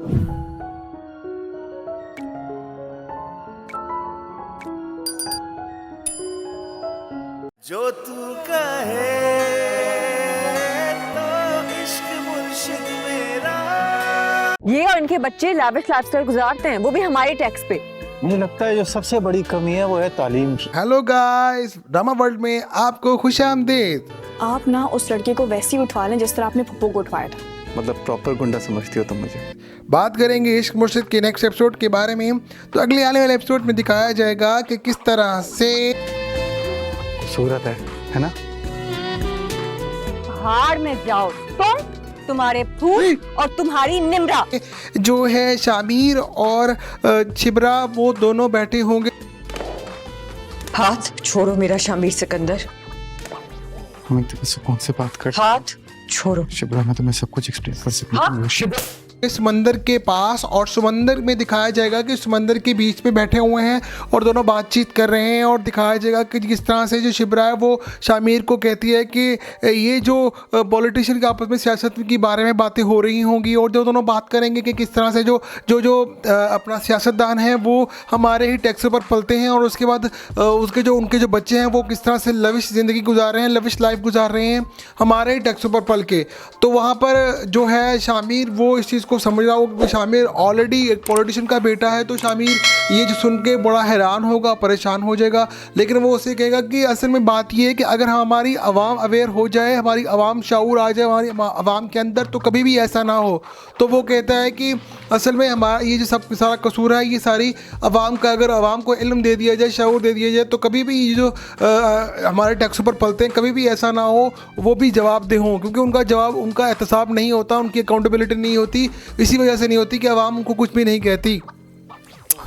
जो तू कहे तो इश्क मुर्शिद मेरा। ये और इनके बच्चे लाविश लाइफस्टाइल गुजारते हैं, वो भी हमारे टैक्स पे। मुझे लगता है जो सबसे बड़ी कमी है वो है तालीम की। हेलो गाइस, ड्रामा वर्ल्ड में आपको खुशामदीद। आप ना उस लड़के को वैसे ही उठवा लें जिस तरह आपने पप्पू को उठवाया था। मतलब प्रॉपर गुंडा समझती हो तुम मुझे। बात करेंगे इश्क मुर्शिद के नेक्स्ट एपिसोड के बारे में, तो अगले आने वाले एपिसोड में दिखाया जाएगा कि किस तरह से खूबसूरत है ना? हार में जाओ तुम, तुम्हारे फूल और तुम्हारी निम्रा। जो है शामीर और छिबरा वो दोनों बैठे होंगे। हाथ छोड़ो मेरा शामिर सिकंदर, हम इतने सुकून से बात कर। हाथ छोड़ो। शिबरा, मैं तुम्हें सब कुछ एक्सप्लेन कर सकता हूँ। शिबरा समंदर के पास, और समंदर में दिखाया जाएगा कि समंदर के बीच में बैठे हुए हैं और दोनों बातचीत कर रहे हैं, और दिखाया जाएगा कि किस तरह से जो शिबरा है वो शामीर को कहती है कि ये जो पॉलिटिशियन के आपस में सियासत के बारे में बातें हो रही होंगी, और जो दोनों बात करेंगे कि किस तरह से जो जो जो अपना सियासतदान है वो हमारे ही टैक्स पर पलते हैं, और उसके बाद उनके जो बच्चे हैं वो किस तरह से लविश ज़िंदगी गुजार रहे हैं, लविश लाइफ गुजार रहे हैं हमारे ही टैक्स पर पल के। तो वहाँ पर जो है शामीर वो इस चीज़ को समझ रहा होगा कि शामीर ऑलरेडी एक पॉलिटिशियन का बेटा है, तो शामीर ये जो सुन के बड़ा हैरान होगा, परेशान हो जाएगा। लेकिन वो उसे कहेगा कि असल में बात ये है कि अगर हमारी आवाम अवेयर हो जाए, हमारी आवाम शऊर आ जाए हमारी आवाम के अंदर, तो कभी भी ऐसा ना हो। तो वो कहता है कि असल में हमारा ये जो सब सारा कसूर है ये सारी आवाम का, अगर आवाम को इल्म दे दिया जाए, शऊर दे दिया जाए, तो कभी भी ये जो हमारे टैक्सों पर पलते हैं कभी भी ऐसा ना हो वो भी जवाबदेह हों, क्योंकि उनका जवाब, उनका एहतसाब नहीं होता, उनकी अकाउंटेबिलिटी नहीं होती, इसी वजह से नहीं होती कि आवाम उनको कुछ भी नहीं कहती।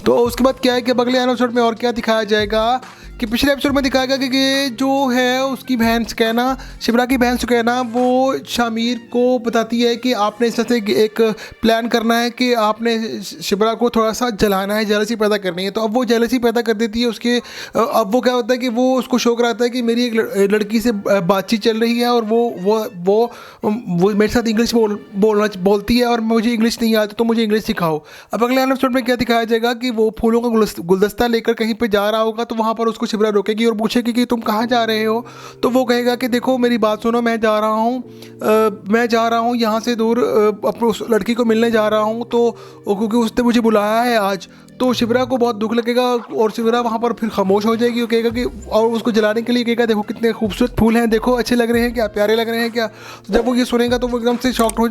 तो उसके बाद क्या है कि अगले एपिसोड में और क्या दिखाया जाएगा कि पिछले एपिसोड में दिखाया गया कि जो है उसकी बहन सुकैना, शिबरा की बहन सुकैना, वो शामीर को बताती है कि आपने इस तरह से एक प्लान करना है कि आपने शिबरा को थोड़ा सा जलाना है, जेलसी पैदा करनी है। तो अब वो जेलसी पैदा कर देती है उसके। अब वो क्या होता है कि वो उसको शौक कराता है कि मेरी एक लड़की से बातचीत चल रही है और वो मेरे साथ इंग्लिश बोलती है और मुझे इंग्लिश नहीं आती, तो मुझे इंग्लिश सिखाओ। अब अगले एपिसोड में क्या दिखाया जाएगा कि वो फूलों का गुलदस्ता लेकर कहीं पर जा रहा होगा, तो वहाँ पर उसको शिबरा रोकेगी और पूछेगी कि तुम कहाँ जा रहे हो। तो वो कहेगा कि देखो मेरी बात सुनो, मैं जा रहा हूँ यहाँ से दूर, अपनी उस लड़की को मिलने जा रहा हूँ, तो क्योंकि उसने मुझे बुलाया है आज। तो शिबरा को बहुत दुख लगेगा और शिबरा वहाँ पर फिर खामोश हो जाएगी। वो कहेगा कि, और उसको जलाने के लिए कहेगा देखो कितने खूबसूरत फूल हैं, देखो अच्छे लग रहे हैं क्या, प्यारे लग रहे हैं क्या। तो जब वो ये सुनेगा तो वो एकदम से शॉक हो,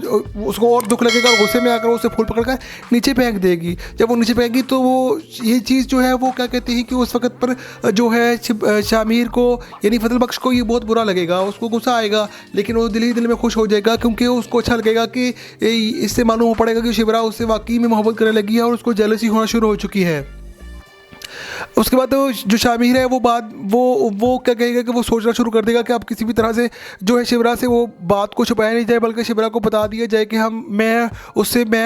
उसको और दुख लगेगा और गुस्से में आकर उसे फूल पकड़कर नीचे फेंक देगी। जब वो नीचे फेंकेगी तो वो ये चीज़ जो है वो क्या कहती है कि उस वक्त पर जो है शामीर को यानी फजल बख्श को ये बहुत बुरा लगेगा, उसको गुस्सा आएगा, लेकिन वो दिल ही दिल में खुश हो जाएगा क्योंकि उसको अच्छा लगेगा कि इससे मालूम हो पड़ेगा कि शिबरा उससे वाकई में मोहब्बत करने लगी है और उसको जेलसी होना शुरू हो चुकी है। उसके बाद तो जो शामीर है वो क्या कहेगा कि वो सोचना शुरू कर देगा कि अब किसी भी तरह से जो है शिबरा से वो बात को छुपाया नहीं जाए, बल्कि शिबरा को बता दिया जाए कि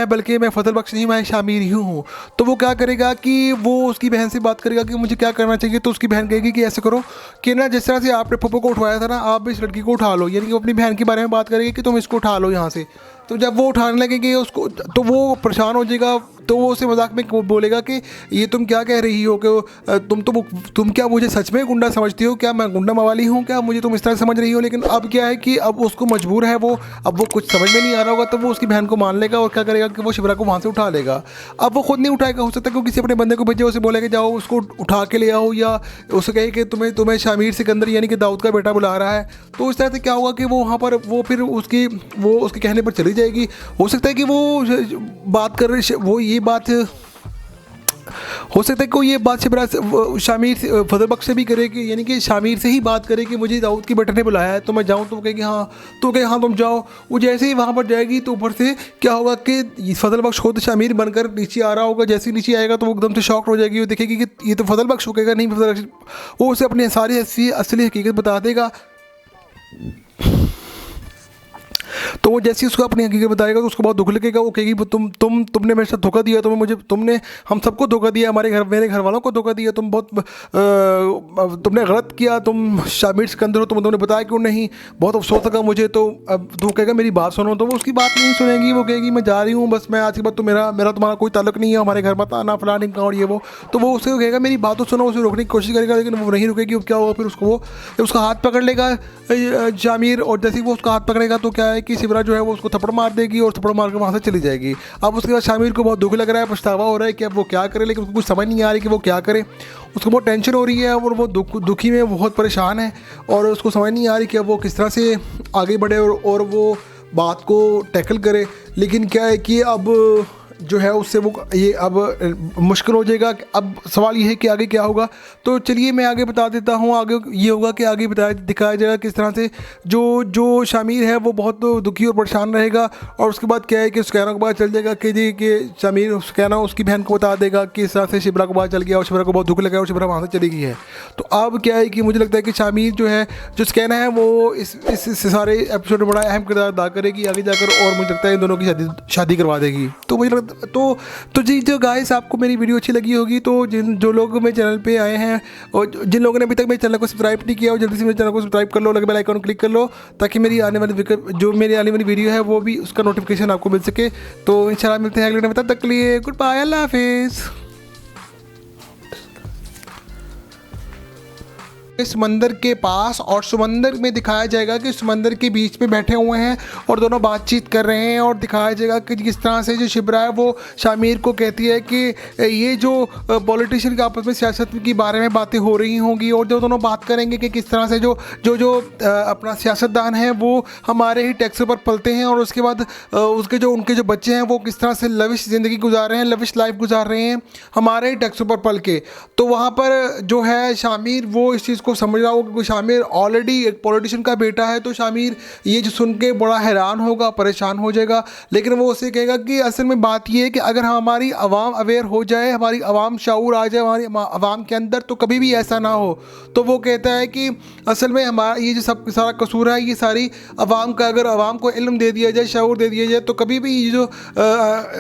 बल्कि मैं फजल बख्श नहीं, मैं शामीर ही हूँ। तो वो क्या करेगा कि वो उसकी बहन से बात करेगा कि मुझे क्या करना चाहिए। तो उसकी बहन कहेगी कि ऐसे करो कि ना जिस तरह से आपने पप्पू को उठवाया था ना, आप भी इस लड़की को उठा लो, यानी कि अपनी बहन के बारे में बात करेगी कि तुम इसको उठा लो यहाँ से। तो जब वो उठाने लगेगी उसको, तो वो परेशान हो जाएगा। तो वो उसे मजाक में बोलेगा कि ये तुम क्या कह रही हो कि तुम क्या मुझे सच में गुंडा समझती हो क्या, मैं गुंडा मवाली हूँ क्या, मुझे तुम इस तरह समझ रही हो। लेकिन अब क्या है कि अब उसको मजबूर है वो, अब वो कुछ समझ में नहीं आ रहा होगा, तो वो उसकी बहन को मान लेगा और क्या करेगा कि वो शिबरा को वहाँ से उठा लेगा। अब वो खुद नहीं उठाएगा, हो सकता है कि किसी अपने बंदे को भेजे, उसे बोलेगा जाओ उसको उठा के ले आओ, या उसे कहे कि तुम्हें शामीर सिकंदर यानी कि दाऊद का बेटा बुला रहा है। तो इस तरह से क्या होगा कि वो वहाँ पर वो फिर उसके कहने पर चली जाएगी। हो सकता है कि वो बात कर रही, वो ये बात हो सकता है कि ये बात शिबरा से शामीर से फजल बख्श से भी करे कि यानी कि शामीर से ही बात करे कि मुझे दाऊद के बेटे ने बुलाया है तो मैं जाऊँ। तो कहेगी हाँ, तो कहे हाँ तुम जाओ। वो जैसे ही वहाँ पर जाएगी तो ऊपर से क्या होगा कि फजल बख्श खुद शामीर बनकर नीचे आ रहा होगा। जैसे ही नीचे आएगा तो वो एकदम से शॉक हो जाएगी, वो देखेगी कि ये तो फजल बख्श हो। कहेगा नहीं फजल बख्श, वो उसे अपनी सारी असली हकीकत बता देगा। तो वो जैसे ही उसको अपनी हकीकत बताएगा तो उसको बहुत दुख लगेगा। वो कहेगी तुमने मेरे साथ धोखा दिया, तुमने हम सबको धोखा दिया, मेरे घर वालों को धोखा दिया, तुमने गलत किया, तुम शामिर सिकंदर हो, तुमने बताया क्यों नहीं, बहुत अफसोस लगा मुझे। तो अब वो कहेगा मेरी बात सुनो, तो वो उसकी बात नहीं सुनेगी। वो कहेगी मैं जा रही हूँ, बस मैं आज के बाद तो मेरा तुम्हारा कोई ताल्लुक नहीं है, हमारे घर मत आना, फलां ढिमका और ये वो। तो वो उससे कहेगा मेरी बात तो सुनो, उसे रोकने की कोशिश करेगा, लेकिन वो नहीं रुकेगी। क्या होगा फिर उसको, वो उसका हाथ पकड़ लेगा शामिर, और जैसे ही वो उसका हाथ पकड़ेगा तो क्या है कि शिबरा जो है वो उसको थप्पड़ मार देगी और थप्पड़ मार के वहाँ से चली जाएगी। अब उसके बाद शामिर को बहुत दुख लग रहा है, पछतावा हो रहा है कि अब वो क्या करे, लेकिन उसको कुछ समझ नहीं आ रही कि वो क्या करे। उसको बहुत टेंशन हो रही है और वो दुखी में बहुत परेशान है, और उसको समझ नहीं आ रही कि अब वो किस तरह से आगे बढ़े और वो बात को टैकल करे। लेकिन क्या है कि अब जो है उससे वो ये अब मुश्किल हो जाएगा। अब सवाल ये है कि आगे क्या होगा। तो चलिए मैं आगे बता देता हूँ। आगे ये होगा कि आगे दिखाया जाएगा किस तरह से जो शामिर है वो बहुत दुखी और परेशान रहेगा, और उसके बाद क्या है कि सुकैना को पता चल जाएगा कि शामिर सुकैना उसकी बहन को बता देगा कि इस तरह से शिबरा को पता चल गया और शिबरा को बहुत दुख लगा और शिबरा वहाँ से चली गई है। तो अब क्या है कि मुझे लगता है कि शामिर जो है जो सुकैना है वो इस सारे एपिसोड में बड़ा अहम किरदार अदा करेगी आगे जाकर, और मुझे लगता है इन दोनों की शादी करवा देगी। तो मुझे लगता तो जी जो गाइस आपको मेरी वीडियो अच्छी लगी होगी, तो जो लोग मेरे चैनल पे आए हैं और जिन लोगों ने अभी तक मेरे चैनल को सब्सक्राइब नहीं किया, और जल्दी से मेरे चैनल को सब्सक्राइब कर लो, लगे बेल आइकन क्लिक कर लो, ताकि मेरी आने वाली वीडियो है वो भी उसका नोटिफिकेशन आपको मिल सके। तो इंशाल्लाह मिलते हैं अगले वीडियो में, तब तक के लिए गुड बाय, अल्लाह हाफिज़। समंदर के पास, और समंदर में दिखाया जाएगा कि समंदर के बीच में बैठे हुए हैं और दोनों बातचीत कर रहे हैं, और दिखाया जाएगा कि किस तरह से जो शिबरा है वो शामिर को कहती है कि ये जो पॉलिटिशियन के आपस में सियासत के बारे में बातें हो रही होंगी, और जो दोनों बात करेंगे कि किस तरह से जो अपना सियासतदान है वो हमारे ही टैक्स पर पलते हैं, और उसके बाद उनके जो बच्चे हैं वो किस तरह से लविश ज़िंदगी गुजार रहे हैं, लविश लाइफ गुजार रहे हैं हमारे ही टैक्स पर पल के। तो वहाँ पर जो है शामिर वो इस चीज़ को समझ रहा होगा कि शामिर ऑलरेडी एक पॉलिटिशियन का बेटा है। तो शामिर ये जो सुन के बड़ा हैरान होगा, परेशान हो जाएगा, लेकिन वो उसे कहेगा कि असल में बात ये है कि अगर हमारी आवाम अवेयर हो जाए, हमारी आवाम शऊर आ जाए हमारी आवाम के अंदर, तो कभी भी ऐसा ना हो। तो वो कहता है कि असल में हमारा ये जो सब सारा कसूर है ये सारी आवाम का, अगर आवाम को इल्म दे दिया जाए, शऊर दे दिया जाए, तो कभी भी ये जो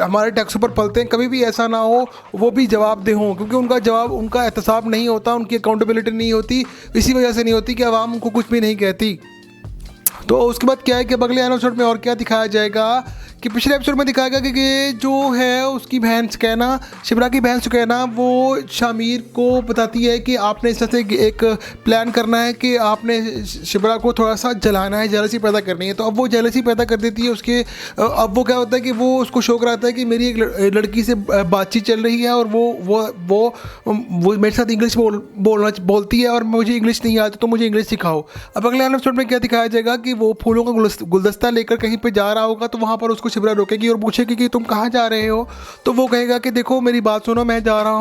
हमारे टैक्सों पर पलते हैं कभी भी ऐसा ना हो वो भी जवाबदेह हों, क्योंकि उनका एहतसाब नहीं होता, उनकी अकाउंटेबिलिटी नहीं होती, इसी वजह से नहीं होती कि आवाम उनको कुछ भी नहीं कहती। तो उसके बाद क्या है कि अगले एपिसोड में और क्या दिखाया जाएगा कि पिछले एपिसोड में दिखाया गया कि जो है उसकी बहन सुकैना, शिबरा की बहन सुकैना, वो शामिर को बताती है कि आपने इस तरह से एक प्लान करना है कि आपने शिबरा को थोड़ा सा जलाना है, जेलसी पैदा करनी है। तो अब वो जेलसी पैदा कर देती है उसके। अब वो क्या होता है कि वो उसको शौक रहता है कि मेरी एक लड़की से बातचीत चल रही है और वो मेरे साथ इंग्लिश बोलती है और मुझे इंग्लिश नहीं आती, तो मुझे इंग्लिश सिखाओ। अब अगले एपिसोड में क्या दिखाया जाएगा कि वो फूलों का गुलदस्ता लेकर कहीं पर जा रहा होगा, तो वहाँ पर उसको शिबरा रोकेगी और पूछेगी कि तुम कहाँ जा रहे हो। तो वो कहेगा कि देखो मेरी बात सुनो, मैं जा रहा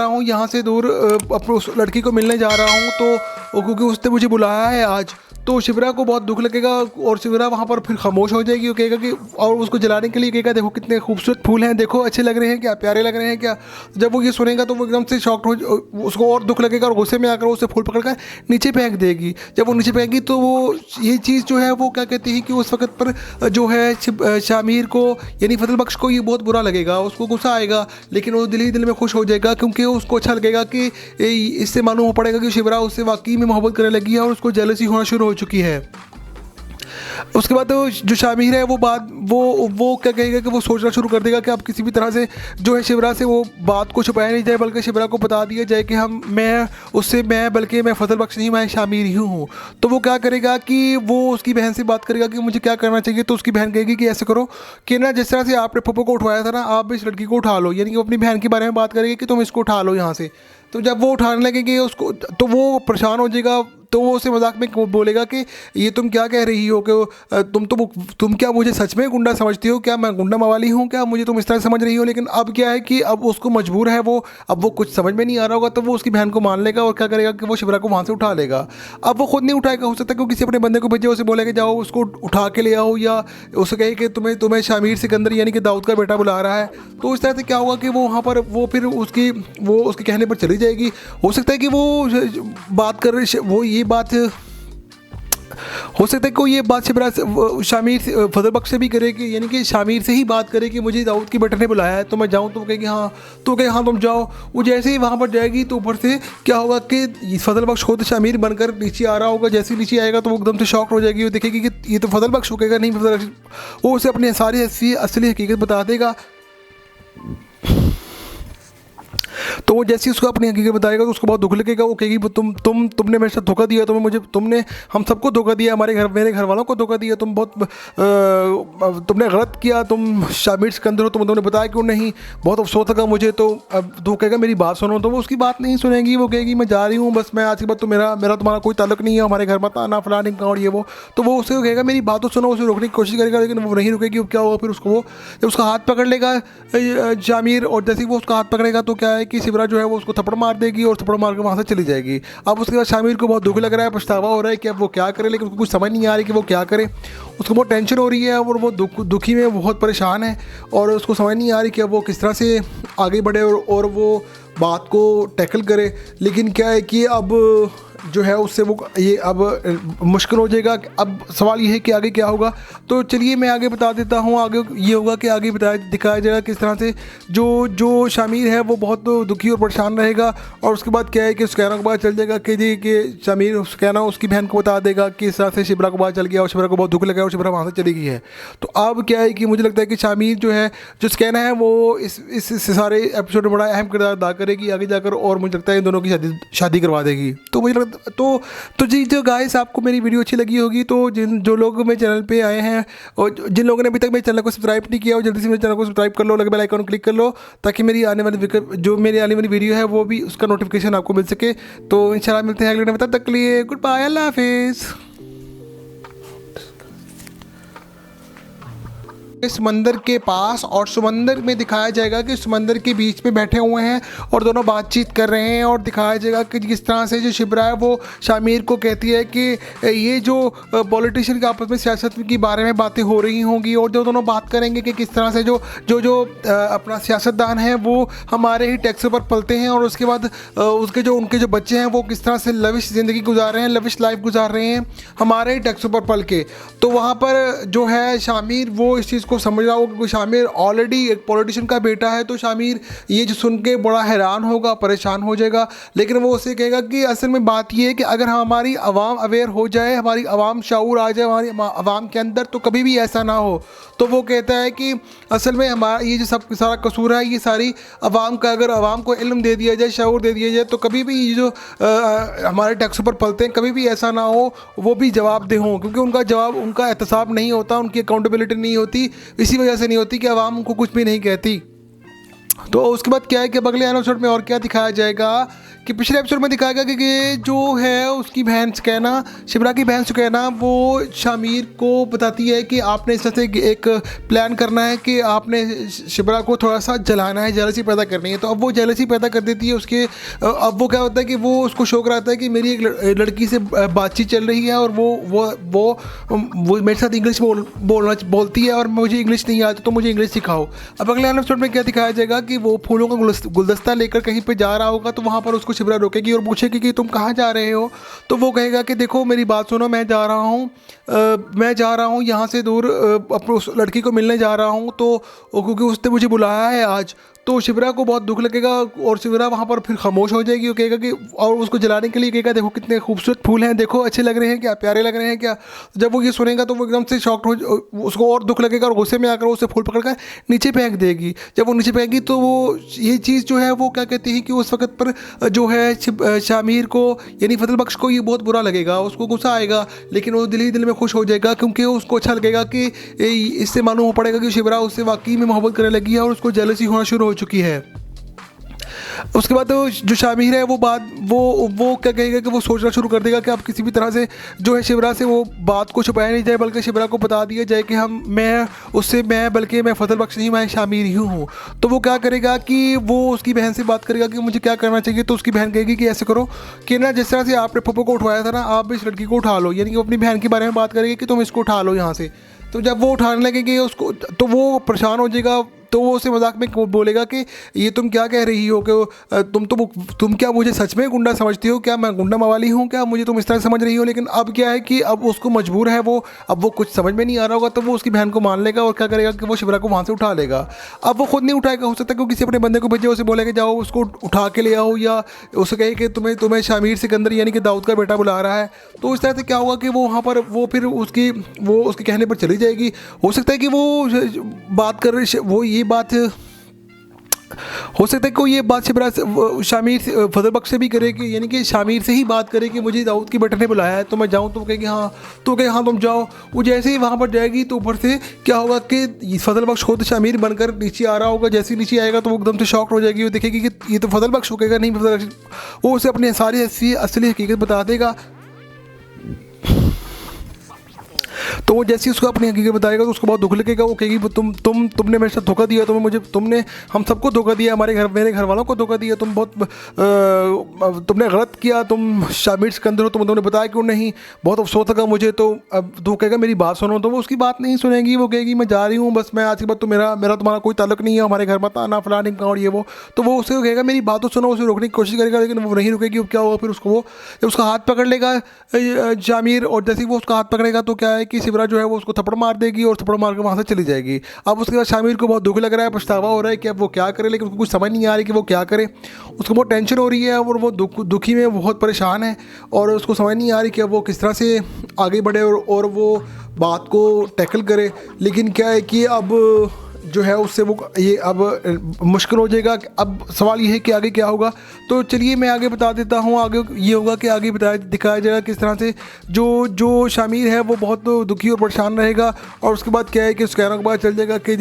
हूँ यहाँ से दूर, अपनी उस लड़की को मिलने जा रहा हूँ, तो क्योंकि उसने मुझे बुलाया है आज। तो शिबरा को बहुत दुख लगेगा और शिबरा वहाँ पर फिर खामोश हो जाएगी। वो कहेगा कि, और उसको जलाने के लिए कहेगा देखो कितने खूबसूरत फूल हैं, देखो अच्छे लग रहे हैं क्या, प्यारे लग रहे हैं क्या। जब वो ये सुनेगा तो वो एकदम से शॉक्ड हो, उसको और दुख लगेगा और गुस्से में आकर उसे फूल पकड़कर नीचे फेंक देगी। जब वो नीचे फेंकेगी तो वो ये चीज़ जो है वो क्या कहती है कि उस वक्त पर जो है शामिर को यानी फजल बख्श को ये बहुत बुरा लगेगा, उसको गुस्सा आएगा, लेकिन वो दिल ही दिल में खुश हो जाएगा क्योंकि उसको अच्छा लगेगा कि इससे मालूम हो पड़ेगा कि शिबरा उससे वाकई में मोहब्बत करने लगी है और उसको जेलसी होना शुरू हो चुकी है। उसके बाद तो जो शामिर है वो क्या कहेगा कि वो सोचना शुरू कर देगा कि अब किसी भी तरह से जो है शिबरा से वो बात को छुपाया नहीं जाए, बल्कि शिबरा को बता दिया जाए कि बल्कि मैं फजल बख्श नहीं, मैं शामिर ही हूँ। तो वो क्या करेगा कि वो उसकी बहन से बात करेगा कि मुझे क्या करना चाहिए। तो उसकी बहन कहेगी कि ऐसे करो कि ना जिस तरह से आपने पप्पू को उठवाया था ना, आप इस लड़की को उठा लो, यानी कि अपनी बहन के बारे में बात करेगी कि तुम इसको उठा लो यहाँ से। तो जब वो उठाने लगेगी उसको, तो वो परेशान हो जाएगा। तो वो उसे मजाक में बोलेगा कि ये तुम क्या कह रही हो कि तुम क्या मुझे सच में गुंडा समझती हो, क्या मैं गुंडा मवाली हूँ क्या, मुझे तुम इस तरह समझ रही हो। लेकिन अब क्या है कि अब उसको मजबूर है अब वो कुछ समझ में नहीं आ रहा होगा, तो वो उसकी बहन को मान लेगा और क्या करेगा कि वो शिबरा को वहाँ से उठा लेगा। अब वो खुद नहीं उठाएगा, हो सकता है कि किसी अपने बंदे को भेजे, उसे बोलेगा जाओ उसको उठा के ले आओ, या उसे कहे कि तुम्हें शामिर सिकंदर यानी कि दाऊद का बेटा बुला रहा है। तो इस तरह से क्या होगा कि वो वहाँ पर वो फिर उसके कहने पर चली जाएगी। हो सकता है कि वो बात कर रही, वो ये बात हो सकता है कोई ये बात शिबरा से शामिर से फजल बख्श से भी करे कि यानी कि शामिर से ही बात करे कि मुझे दाऊद की बेटे ने बुलाया है तो मैं जाऊँ, तो वो कहेगी हाँ, तो कहे हाँ तुम जाओ। वो जैसे ही वहाँ पर जाएगी तो ऊपर से क्या होगा कि फजल बख्श खुद शामिर बनकर नीचे आ रहा होगा। जैसे ही नीचे आएगा तो वो एकदम से शॉक हो जाएगी, वो देखेगी कि ये तो फजल बख्श हो गएगा, नहीं फजल बख्श। वो उसे अपनी सारी असली हकीकत बता देगा। तो वो जैसे ही उसको अपनी हकीकत बताएगा तो उसको बहुत दुख लगेगा। वो कहेगी तुमने मेरे साथ धोखा दिया, तुमने हम सबको धोखा दिया, मेरे घर वालों को धोखा दिया, तुमने गलत किया, तुम शामिर सिकंदर हो, तुमने बताया क्यों नहीं, बहुत अफसोस लगा मुझे। तो अब वो कहेगा मेरी बात सुनो, तो वो उसकी बात नहीं सुनेगी। वो कहेगी मैं जा रही हूँ, बस मैं आज के बाद तो मेरा तुम्हारा कोई ताल्लुक नहीं है, हमारे घर मत आना फलां ढिमका और ये वो। तो वो उससे कहेगा मेरी बात तो सुनो, उसे रोकने की कोशिश करेगा लेकिन वो नहीं रुकेगी। क्या होगा फिर उसको, वो जब उसका हाथ पकड़ लेगा शामिर, और जैसे ही वो उसका हाथ पकड़ेगा तो क्या है कि शिबरा जो है वो उसको थप्पड़ मार देगी और थप्पड़ मार के वहाँ से चली जाएगी। अब उसके बाद शामिर को बहुत दुख लग रहा है, पछतावा हो रहा है कि अब वो क्या करे, लेकिन उसको कुछ समझ नहीं आ रही कि वो क्या करे। उसको बहुत टेंशन हो रही है और वो दुखी में बहुत परेशान है और उसको समझ नहीं आ रही कि अब वो किस तरह से आगे बढ़े और वो बात को टैकल करे। लेकिन क्या है कि अब जो है उससे वो ये अब मुश्किल हो जाएगा। अब सवाल ये है कि आगे क्या होगा। तो चलिए मैं आगे बता देता हूँ। आगे ये होगा कि आगे दिखाया जाएगा किस तरह से जो शामिर है वो बहुत दुखी और परेशान रहेगा। और उसके बाद क्या है कि सुकैना को पता चल जाएगा कि शामिर सुकैना उसकी बहन को बता देगा कि इस तरह से शिबरा को पता चल गया और शिबरा को बहुत दुख लगा और शिबरा वहाँ से चली गई है। तो अब क्या है कि मुझे लगता है कि शामिर जो है जो सुकैना है वो इस सारे एपिसोड में बड़ा अहम किरदार अदा करेगी आगे जाकर, और मुझे लगता है इन दोनों की शादी करवा देगी। तो मुझे तो जी जो गाइस आपको मेरी वीडियो अच्छी लगी होगी तो जो लोग मेरे चैनल पे आए हैं और जिन लोगों ने अभी तक मेरे चैनल को सब्सक्राइब नहीं किया, और जल्दी से मेरे चैनल को सब्सक्राइब कर लो, लगे बेल आइकन क्लिक कर लो ताकि मेरी आने वाली वीडियो है वो भी उसका नोटिफिकेशन आपको मिल सके। तो इंशाल्लाह मिलते हैं अगले वीडियो में, तब तक के लिए गुड बाय, अल्लाह हाफिज़। समंदर के पास और समंदर में दिखाया जाएगा कि समंदर के बीच में बैठे हुए हैं और दोनों बातचीत कर रहे हैं, और दिखाया जाएगा कि किस तरह से जो शिबरा है वो शामिर को कहती है कि ये जो पॉलिटिशियन के आपस में सियासत के बारे में बातें हो रही होंगी, और जो दोनों बात करेंगे कि किस तरह से जो अपना सियासतदान है वो हमारे ही टैक्स पर पलते हैं, और उसके बाद उनके जो बच्चे हैं वो किस तरह से लविश ज़िंदगी गुजार रहे हैं, लविश लाइफ गुजार रहे हैं हमारे ही टैक्स पर पल के। तो वहाँ पर जो है शामिर वो इस चीज़ को समझ रहा होगा कि शामिर ऑलरेडी एक पॉलिटिशियन का बेटा है। तो शामिर ये जो सुन के बड़ा हैरान होगा, परेशान हो जाएगा, लेकिन वो उसे कहेगा कि असल में बात ये है कि अगर हमारी आवाम अवेयर हो जाए, हमारी आवाम शऊर आ जाए हमारी आवाम के अंदर, तो कभी भी ऐसा ना हो। तो वो कहता है कि असल में हमारा ये जो सब सारा कसूर है ये सारी आवाम का, अगर आवाम को इल्म दे दिया जाए, शऊर दे दिया जाए, तो कभी भी ये जो हमारे टैक्सों पर पलते हैं कभी भी ऐसा ना हो वो भी जवाबदेह हों, क्योंकि उनका एहतसाब नहीं होता, उनकी अकाउंटेबिलिटी नहीं होती, इसी वजह से नहीं होती कि आवाम उनको कुछ भी नहीं कहती। तो उसके बाद क्या है कि अगले एपिसोड में और क्या दिखाया जाएगा कि पिछले एपिसोड में दिखाया गया कि जो है उसकी बहन सुकैना, शिबरा की बहन सुकैना, वो शामिर को बताती है कि आपने इस तरह से एक प्लान करना है कि आपने शिबरा को थोड़ा सा जलाना है, जेलसी पैदा करनी है। तो अब वो जेलसी पैदा कर देती है उसके। अब वो क्या होता है कि वो उसको शौक रहता है कि मेरी एक लड़की से बातचीत चल रही है और वो मेरे साथ इंग्लिश बोलती है और मुझे इंग्लिश नहीं आती, तो मुझे इंग्लिश सिखाओ। अब अगले एपिसोड में क्या दिखाया जाएगा कि वो फूलों का गुलदस्ता लेकर कहीं पर जा रहा होगा, तो वहाँ पर उसको शिबरा रोकेगी और पूछेगी कि तुम कहाँ जा रहे हो। तो वो कहेगा कि देखो मेरी बात सुनो, मैं जा रहा हूँ यहाँ से दूर, अपनी उस लड़की को मिलने जा रहा हूँ, तो क्योंकि उसने मुझे बुलाया है आज। तो शिबरा को बहुत दुख लगेगा और शिबरा वहाँ पर फिर खामोश हो जाएगी। वो कहेगा कि और उसको जलाने के लिए कहेगा देखो कितने खूबसूरत फूल हैं, देखो अच्छे लग रहे हैं क्या, प्यारे लग रहे हैं क्या। जब वो ये सुनेगा तो वो एकदम से शॉक्ड हो, उसको और दुख लगेगा और गुस्से में आकर उसे फूल पकड़कर नीचे फेंक देगी। जब वो नीचे फेंकेगी तो वो ये चीज़ जो है वो क्या कहती है कि उस वक्त पर जो है शामिर को यानी फजल बख्श को ये बहुत बुरा लगेगा, उसको गुस्सा आएगा, लेकिन वो दिल ही दिल में खुश हो जाएगा क्योंकि उसको अच्छा लगेगा कि इससे मालूम हो पड़ेगा कि शिबरा उससे वाकई में मोहब्बत करने लगी है और उसको जेलसी होना शुरू हो चुकी है। उसके बाद जो शामिर है वो क्या कहेगा कि वो सोचना शुरू कर देगा कि अब किसी भी तरह से जो है शिबरा से वो बात को छुपाया नहीं जाए, बल्कि शिबरा को बता दिया जाए कि बल्कि मैं फजल बख्श नहीं, मैं शामिर ही हूँ। तो वो क्या करेगा कि वो उसकी बहन से बात करेगा कि मुझे क्या करना चाहिए। तो उसकी बहन कहेगी कि ऐसे करो कि ना जिस तरह से आपने पप्पू को उठवाया था ना, आप इस लड़की को उठा लो, यानी कि अपनी बहन के बारे में बात करेगी कि तुम इसको उठा लो यहाँ से। तो जब वो उठाने लगेगी उसको तो वो परेशान हो जाएगा, तो वो उसे मजाक में बोलेगा कि ये तुम क्या कह रही हो कि तुम क्या मुझे सच में गुंडा समझती हो, क्या मैं गुंडा मवाली हूँ, क्या मुझे तुम इस तरह समझ रही हो। लेकिन अब क्या है कि अब उसको मजबूर है वो, अब वो कुछ समझ में नहीं आ रहा होगा तो वो उसकी बहन को मान लेगा और क्या करेगा कि वो शिप्रा को वहाँ से उठा लेगा। अब वो खुद नहीं उठाएगा, हो सकता है कि किसी अपने बंदे को भेजे, उसे बोलेगा जाओ उसको उठा के ले आओ, या उसे कहे कि तुम्हें शामिर सिकंदर यानी कि दाऊद का बेटा बुला रहा है। तो इस तरह से क्या होगा कि वो वहाँ पर वो फिर उसके कहने पर चली जाएगी। हो सकता है कि वो बात कर वो ये बात हो सकता है कि ये बात शिप्रा शामिर फजल बख्श से भी करे कि यानी कि शामिर से ही बात करे कि मुझे दाऊद के बेटे ने बुलाया है तो मैं जाऊँ, तो कहेगी हाँ, तो कहे हाँ तुम जाओ। वो जैसे ही वहाँ पर जाएगी तो ऊपर से क्या होगा कि फजल बख्श खुद शामिर बनकर नीचे आ रहा होगा। जैसे ही नीचे आएगा तो वो एकदम से शॉक्ड हो जाएगी, वो देखेगी कि ये तो फजल बख्श हो गएगा, नहीं फजल बख्श। वो उसे अपनी सारी असली हकीकत बता देगा। तो वो जैसे ही उसको अपनी हकीकत बताएगा तो उसको बहुत दुख लगेगा। वो कहेगी तुमने मेरे साथ धोखा दिया, तुमने हम सबको धोखा दिया, मेरे घर वालों को धोखा दिया, तुमने गलत किया, तुम शामिर सिकंदर हो, तुमने बताया क्यों नहीं, बहुत अफसोस लगा मुझे। तो अब वो कहेगा मेरी बात सुनो, तो वो उसकी बात नहीं सुनेगी। वो कहेगी मैं जा रही हूँ, बस मैं आज के बाद तो मेरा तुम्हारा कोई ताल्लुक नहीं है, हमारे घर मत आना फलां ढिमका और ये वो। तो वो उसे कहेगा मेरी बात तो सुनो, उसे रोकने की कोशिश करेगा लेकिन वो नहीं रुकेगी। क्या होगा फिर उसको उसका हाथ पकड़ लेगा शामिर, और जैसे ही वो उसका हाथ पकड़ेगा तो क्या है कि शिप्रा जो है वो उसको थप्पड़ मार देगी और थप्पड़ मार के वहाँ से चली जाएगी। अब उसके बाद शामिर को बहुत दुख लग रहा है, पछतावा हो रहा है कि अब वो क्या करे, लेकिन उसको कुछ समझ नहीं आ रही कि वो क्या करे। उसको बहुत टेंशन हो रही है और वो दुखी में बहुत परेशान है और उसको समझ नहीं आ रही कि अब वो किस तरह से आगे बढ़े और वो बात को टैकल करे। लेकिन क्या है कि अब जो है उससे वो ये अब मुश्किल हो जाएगा। अब सवाल ये है कि आगे क्या होगा। तो चलिए मैं आगे बता देता हूँ। आगे ये होगा कि आगे दिखाया जाएगा किस तरह से जो शामिर है वो बहुत दुखी और परेशान रहेगा। और उसके बाद क्या है कि सुकैना को पता चल जाएगा कि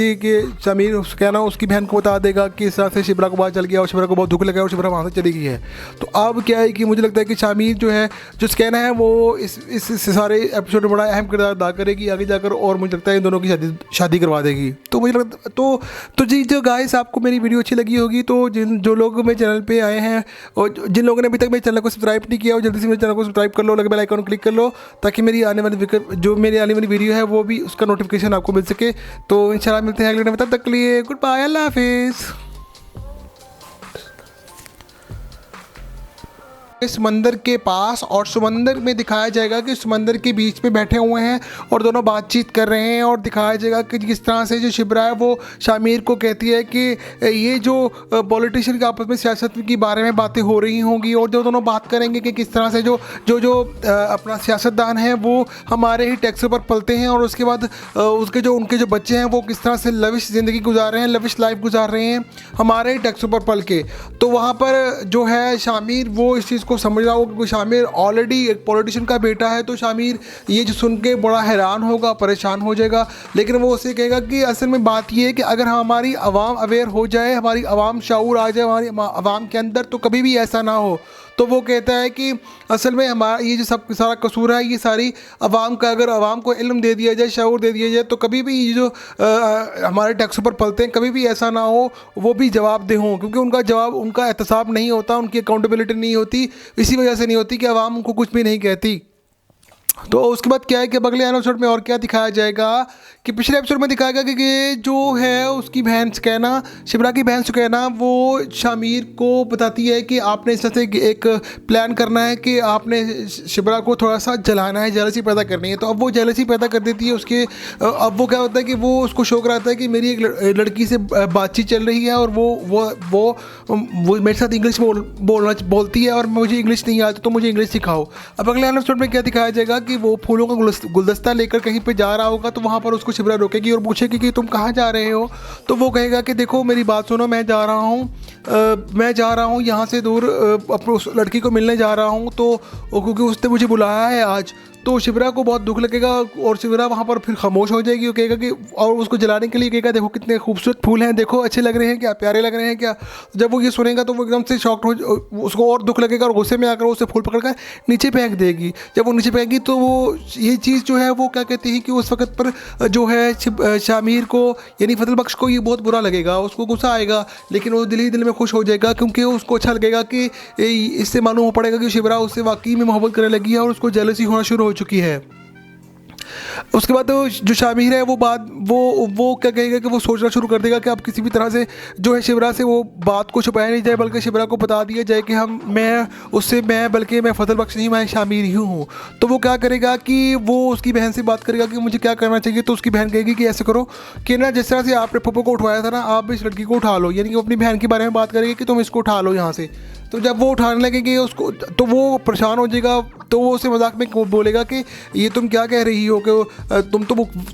शामिर सुकैना उसकी बहन को बता देगा कि इस तरह से शिप्रा को पता चल गया और शिप्रा को बहुत दुख लगा और शिप्रा वहाँ से चली गई है। तो अब क्या है कि मुझे लगता है कि शामिर जो है जो सुकैना है वो इस सारे एपिसोड में बड़ा अहम किरदार अदा करेगी आगे जाकर, और मुझे लगता है इन दोनों की शादी करवा देगी। तो मुझे लगता तो जी जो गाइस आपको मेरी वीडियो अच्छी लगी होगी तो जो लोग मेरे चैनल पे आए हैं और जिन लोगों ने अभी तक मेरे चैनल को सब्सक्राइब नहीं किया हो जल्दी से मेरे चैनल को सब्सक्राइब कर लो, लगे बेल आइकन क्लिक कर लो ताकि मेरी आने वाली वीडियो है वो भी उसका नोटिफिकेशन आपको मिल सके। तो इंशाल्लाह मिलते हैं अगले वीडियो में, तब तक के लिए गुड बाय, अल्लाह हाफिज़। समंदर के पास और समंदर में दिखाया जाएगा कि समंदर के बीच में बैठे हुए हैं और दोनों बातचीत कर रहे हैं, और दिखाया जाएगा कि किस तरह से जो शिप्रा है वो शामिर को कहती है कि ये जो पॉलिटिशियन के आपस में सियासत के बारे में बातें हो रही होंगी, और जो दोनों बात करेंगे कि किस तरह से जो अपना सियासतदान है वो हमारे ही टैक्स पर पलते हैं, और उसके बाद उनके जो बच्चे हैं वो किस तरह से लविश ज़िंदगी गुजार रहे हैं, लविश लाइफ गुजार रहे हैं हमारे ही टैक्स पर पल के। तो वहाँ पर जो है शामिर वो इस चीज़ को समझ रहा होगा कि शामिर ऑलरेडी एक पॉलिटिशियन का बेटा है। तो शामिर ये जो सुन के बड़ा हैरान होगा, परेशान हो जाएगा, लेकिन वो उसे कहेगा कि असल में बात ये है कि अगर हमारी आवाम अवेयर हो जाए, हमारी आवाम शऊर आ जाए हमारी आवाम के अंदर, तो कभी भी ऐसा ना हो। तो वो कहता है कि असल में हमारा ये जो सब सारा कसूर है ये सारी आवाम का, अगर आवाम को इल्म दे दिया जाए, शऊर दे दिया जाए, तो कभी भी ये जो हमारे टैक्सों पर पलते हैं कभी भी ऐसा ना हो वो भी जवाबदेह हों, क्योंकि उनका एहतसाब नहीं होता, उनकी अकाउंटेबिलिटी नहीं होती, इसी वजह से नहीं होती कि आवाम उनको कुछ भी नहीं कहती। तो उसके बाद क्या है कि अगले एपिसोड में और क्या दिखाया जाएगा कि पिछले एपिसोड में दिखाया गया कि जो है उसकी बहन सुकैना, शिप्रा की बहन सुकैना, वो शामिर को बताती है कि आपने इस तरह से एक प्लान करना है कि आपने शिप्रा को थोड़ा सा जलाना है, जेलसी पैदा करनी है। तो अब वो जेलसी पैदा कर देती है उसके। अब वो क्या होता है कि वो उसको शो कराता है कि मेरी एक लड़की से बातचीत चल रही है और वो मेरे साथ इंग्लिश बोलती है और मुझे इंग्लिश नहीं आती, तो मुझे इंग्लिश सिखाओ। अब अगले एपिसोड में क्या दिखाया जाएगा कि वो फूलों का गुलदस्ता लेकर कहीं पे जा रहा होगा, तो वहाँ पर उसको शिप्रा रोकेगी और पूछेगी कि तुम कहाँ जा रहे हो। तो वो कहेगा कि देखो मेरी बात सुनो, मैं जा रहा हूँ यहाँ से दूर, अपनी उस लड़की को मिलने जा रहा हूँ, तो क्योंकि उसने मुझे बुलाया है आज। तो शिप्रा को बहुत दुख लगेगा और शिप्रा वहाँ पर फिर खामोश हो जाएगी। वो कहेगा कि और उसको जलाने के लिए कहेगा देखो कितने खूबसूरत फूल हैं, देखो अच्छे लग रहे हैं क्या, प्यारे लग रहे हैं क्या। जब वो ये सुनेगा तो वो एकदम से शॉक्ड हो, उसको और दुख लगेगा और गुस्से में आकर उसे फूल पकड़कर नीचे फेंक देगी। जब वो नीचे फेंकेगी तो वो ये चीज़ जो है वो क्या कहती है कि उस वक्त पर जो है शामिर को यानी फजल बख्श को ये बहुत बुरा लगेगा, उसको गुस्सा आएगा, लेकिन वो दिल ही दिल में खुश हो जाएगा क्योंकि उसको अच्छा लगेगा कि इससे मालूम हो पड़ेगा कि शिप्रा उससे वाकई में मोहब्बत करने लगी है और उसको जेलसी होना शुरू हो चुकी है। उसके बाद जो शामिर है वो क्या कहेगा कि वो सोचना शुरू कर देगा कि अब किसी भी तरह से जो है शिवरा से वो बात को छुपाया नहीं जाए, बल्कि शिवरा को बता दिया जाए कि बल्कि मैं फजल बख्श नहीं, मैं शामिर ही हूँ। तो वो क्या करेगा कि वो उसकी बहन से बात करेगा कि मुझे क्या करना चाहिए। तो उसकी बहन कहेगी कि ऐसे करो कि ना, जिस तरह से आपने पप्पू को उठवाया था ना, आप इस लड़की को उठा लो। यानी कि वो अपनी बहन के बारे में बात करेगी कि तुम इसको उठा लो यहाँ से। तो जब वो उठाने लगेगी उसको, तो वो परेशान हो जाएगा। तो वो उसे मजाक में बोलेगा कि ये तुम क्या कह रही हो, कि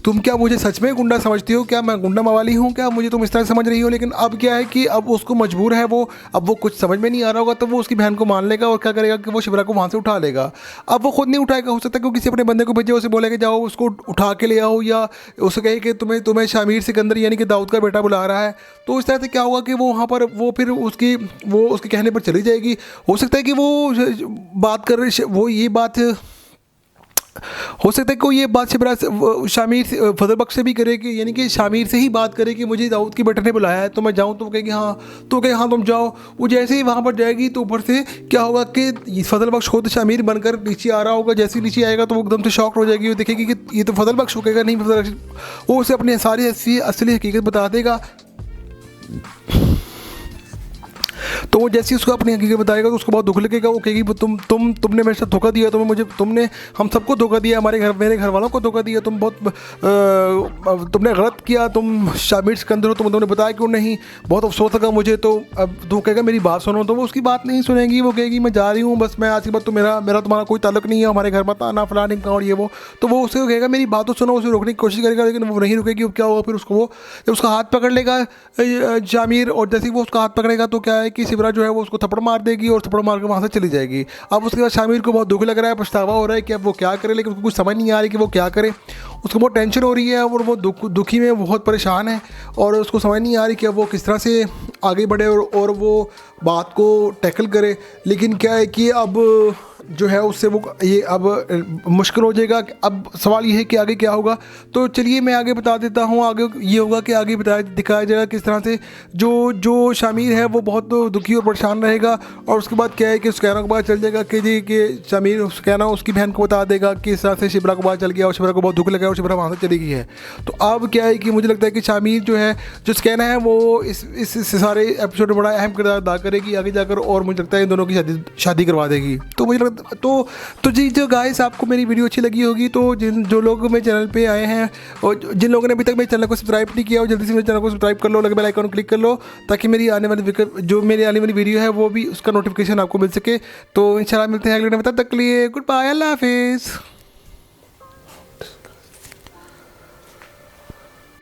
तुम क्या मुझे सच में गुंडा समझती हो, क्या मैं गुंडा मवाली हूँ, क्या मुझे तुम इस तरह समझ रही हो। लेकिन अब क्या है कि अब उसको मजबूर है अब वो कुछ समझ में नहीं आ रहा होगा, तो वो उसकी बहन को मान लेगा और क्या करेगा कि वो शिवरा को वहाँ से उठा लेगा। अब वो खुद नहीं उठाएगा, हो सकता है कि किसी अपने बंदे को भेजे, उसे बोलेगा जाओ उसको उठा के ले आओ, या उसे कहे कि तुम्हें शामिर सिकंदर यानी कि दाऊद का बेटा बुला रहा है। तो इस तरह से क्या होगा कि वो वहाँ पर वो फिर उसके कहने पर चली जाएगी। हो सकता है कि वो ये बात शिवरा से शामिर फजल बख्श से भी करेगी, यानी कि शामिर से ही बात करे कि मुझे दाऊद के बेटे ने बुलाया है तो मैं जाऊँ। तो वो कहेगी हाँ, तो कहे हाँ तुम जाओ। वो जैसे ही वहाँ पर जाएगी तो ऊपर से क्या होगा कि फजल बख्श खुद शामिर बनकर नीचे आ रहा होगा। जैसे ही नीचे आएगा तो वो एकदम से शॉक हो जाएगी, वो देखेगी कि ये तो फजल बख्श हो। कहेगा नहीं फजल बख्श, वो उसे अपनी सारी असली हकीकत बता देगा। तो वो जैसे ही उसको अपनी हकीकत बताएगा तो उसको बहुत दुख लगेगा। वो कहेगी तुमने मेरे साथ धोखा दिया, तुमने हम सबको धोखा दिया, मेरे घर वालों को धोखा दिया, तुमने गलत किया, तुम शामिर सिकंदर हो, तुमने बताया क्यों नहीं, बहुत अफसोस लगा मुझे। तो अब वो कहेगा मेरी बात सुनो। तो वो उसकी बात नहीं सुनेगी, वो कहेगी मैं जा रही हूँ, बस मैं आज के बाद तो मेरा तुम्हारा कोई ताल्लुक नहीं है, हमारे घर मत आना फलां ढिमका और ये वो। तो वो उसे कहेगा मेरी बात तो सुनो, उसे रोकने की कोशिश करेगा, लेकिन वो नहीं रुकेगी। क्या होगा फिर उसका हाथ पकड़ लेगा शामिर, और जैसे ही वो उसका हाथ पकड़ेगा तो क्या है कि शिवरा जो है वो उसको थप्पड़ मार देगी और थप्पड़ मार के वहाँ से चली जाएगी। अब उसके बाद शामिर को बहुत दुख लग रहा है, पछतावा हो रहा है कि अब वो क्या करे, लेकिन उसको कुछ समझ नहीं आ रही कि वो क्या करे। उसको बहुत टेंशन हो रही है और वो दुखी में बहुत परेशान है, और उसको समझ नहीं आ रही कि अब वो किस तरह से आगे बढ़े और वो बात को टैकल करे। लेकिन क्या है कि अब जो है उससे वो ये अब मुश्किल हो जाएगा। अब सवाल ये है कि आगे क्या होगा। तो चलिए मैं आगे बता देता हूँ। आगे ये होगा कि आगे दिखाया जाएगा किस तरह से जो शामिर है वो बहुत दुखी और परेशान रहेगा। और उसके बाद क्या है कि सुकैना को पता चल जाएगा कि शामिर सुकैना उसकी बहन को बता देगा कि इस तरह से शिवरा को पता चल गया और शिवरा को बहुत दुख लगा और शिवरा वहाँ से चली गई है। तो अब क्या है कि मुझे लगता है कि शामिर जो सुकैना है वो इस सारे एपिसोड में बड़ा अहम किरदार अदा करेगी आगे जाकर, और मुझे लगता है इन दोनों की शादी करवा देगी। तो मुझे तो जी जो गाइस आपको मेरी वीडियो अच्छी लगी होगी, तो जो लोग मेरे चैनल पे आए हैं और जिन लोगों ने अभी तक मेरे चैनल को सब्सक्राइब नहीं किया, और जल्दी से मेरे चैनल को सब्सक्राइब कर लो, लगे बेल आइकन क्लिक कर लो, ताकि मेरी आने वाली वीडियो है वो भी उसका नोटिफिकेशन आपको मिल सके। तो इंशाल्लाह मिलते हैं अगले वीडियो में, तब तक के लिए गुड बाय, अल्लाह हाफिज़।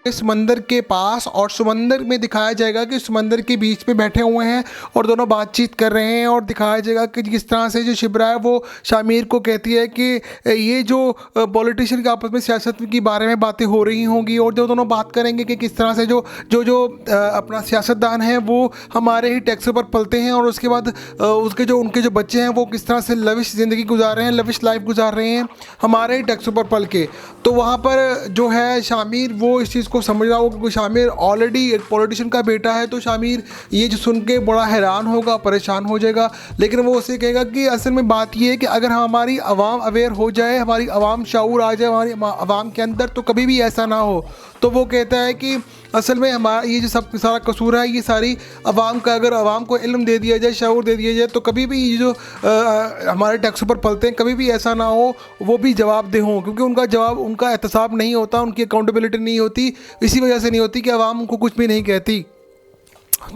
समंदर के पास और समंदर में दिखाया जाएगा कि समंदर के बीच में बैठे हुए हैं और दोनों बातचीत कर रहे हैं, और दिखाया जाएगा कि किस तरह से जो शिब्रा है वो शामिर को कहती है कि ये जो पॉलिटिशियन के आपस में सियासत के बारे में बातें हो रही होंगी, और जो दोनों बात करेंगे कि किस तरह से जो अपना सियासतदान है वो हमारे ही टैक्स पर पलते हैं, और उसके बाद उनके जो बच्चे हैं वो किस तरह से लविश ज़िंदगी गुजार रहे हैं, लविश लाइफ गुजार रहे हैं हमारे ही टैक्स पर पल के। तो वहाँ पर जो है शामिर वो इस चीज़ को समझ रहा होगा, क्योंकि शामिर ऑलरेडी एक पॉलिटिशियन का बेटा है। तो शामिर ये जो सुन के बड़ा हैरान होगा, परेशान हो जाएगा, लेकिन वो उसे कहेगा कि असल में बात ये है कि अगर हमारी आवाम अवेयर हो जाए, हमारी आवाम शऊर आ जाए हमारी आवाम के अंदर, तो कभी भी ऐसा ना हो। तो वो कहता है कि असल में हमारा ये जो सब सारा कसूर है ये सारी आवाम का, अगर आवाम को इल्म दे दिया जाए, शऊर दे दिया जाए, तो कभी भी ये जो हमारे टैक्सों पर पलते हैं कभी भी ऐसा ना हो वो भी जवाबदेह हों, क्योंकि उनका एहतसाब नहीं होता, उनकी अकाउंटेबिलिटी नहीं होती, इसी वजह से नहीं होती कि आवाम उनको कुछ भी नहीं कहती।